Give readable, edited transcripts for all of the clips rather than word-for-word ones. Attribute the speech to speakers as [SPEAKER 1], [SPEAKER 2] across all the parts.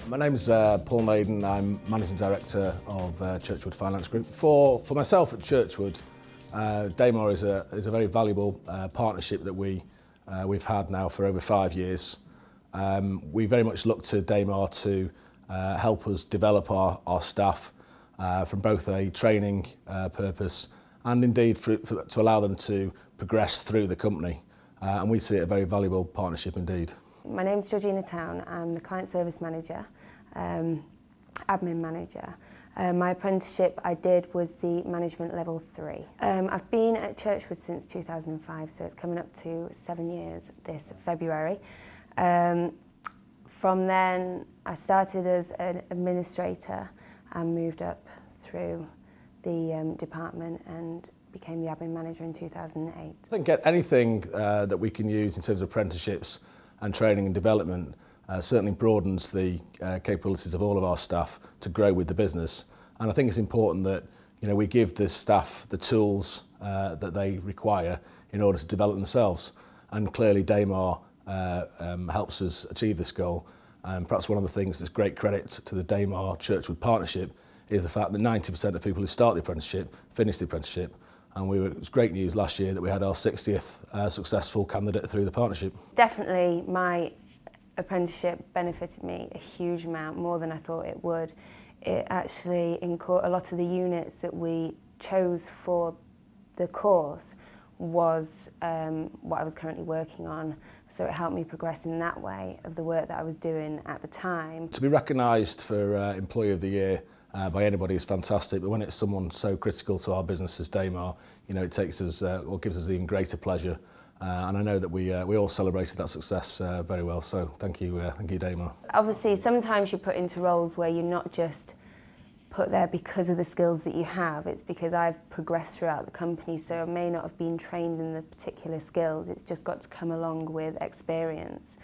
[SPEAKER 1] My name's Paul Maiden. I'm Managing Director of Churchwood Finance Group. For myself at Churchwood, Damar is a very valuable partnership that we've had now for over 5 years. We very much look to Damar to help us develop our staff from both a training purpose and indeed to allow them to progress through the company. And we see it a very valuable partnership indeed.
[SPEAKER 2] My name's Georgina Town. I'm the Client Service Manager, Admin Manager. My apprenticeship I did was the Management Level 3. I've been at Churchwood since 2005, so it's coming up to 7 years this February. From then I started as an administrator and moved up through the department and became the admin manager in 2008.
[SPEAKER 1] I think anything that we can use in terms of apprenticeships and training and development certainly broadens the capabilities of all of our staff to grow with the business. And I think it's important that we give the staff the tools that they require in order to develop themselves. And clearly Damar helps us achieve this goal. And perhaps one of the things that's great credit to the Damar Churchwood partnership is the fact that 90% of people who start the apprenticeship finish the apprenticeship. And it was great news last year that we had our 60th successful candidate through the partnership.
[SPEAKER 2] Definitely my apprenticeship benefited me a huge amount, more than I thought it would. It actually, a lot of the units that we chose for the course was what I was currently working on. So it helped me progress in that way of the work that I was doing at the time.
[SPEAKER 1] To be recognised for Employee of the Year by anybody is fantastic, but when it's someone so critical to our business as Damar, it takes us, or gives us even greater pleasure. And I know that we all celebrated that success very well. So thank you, Damar.
[SPEAKER 2] Obviously, sometimes you're put into roles where you're not just put there because of the skills that you have. It's because I've progressed throughout the company, so I may not have been trained in the particular skills. It's just got to come along with experience.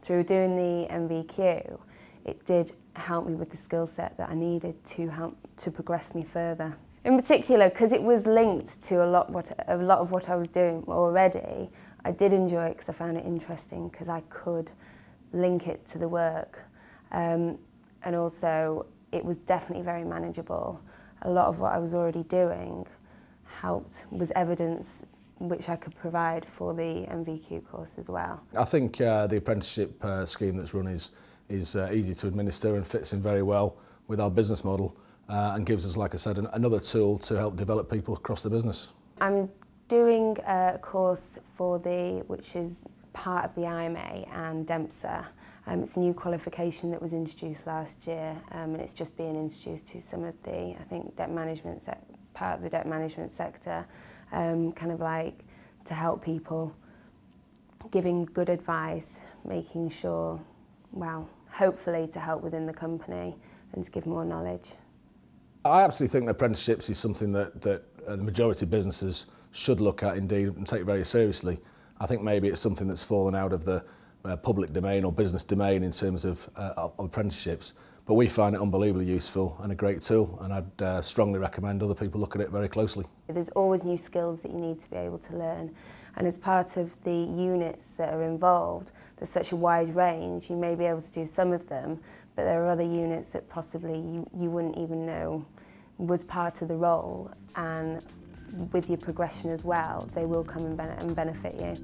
[SPEAKER 2] Through doing the MVQ, it did help me with the skill set that I needed to progress me further. In particular, because it was linked to a lot of what I was doing already, I did enjoy it because I found it interesting because I could link it to the work. And also, it was definitely very manageable. A lot of what I was already doing was evidence which I could provide for the MVQ course as well.
[SPEAKER 1] I think the apprenticeship scheme that's run is easy to administer and fits in very well with our business model and gives us, like I said, another tool to help develop people across the business.
[SPEAKER 2] I'm doing a course which is part of the IMA and DEMPSA. It's a new qualification that was introduced last year, and it's just being introduced to some of the, I think, part of the debt management sector, kind of like to help people, giving good advice, making sure, well, hopefully to help within the company and to give more knowledge.
[SPEAKER 1] I absolutely think that apprenticeships is something that the majority of businesses should look at indeed and take very seriously. I think maybe it's something that's fallen out of the public domain or business domain in terms of apprenticeships, but we find it unbelievably useful and a great tool, and I'd strongly recommend other people look at it very closely.
[SPEAKER 2] There's always new skills that you need to be able to learn, and as part of the units that are involved, there's such a wide range. You may be able to do some of them, but there are other units that possibly you wouldn't even know was part of the role, and with your progression as well, they will come and benefit you.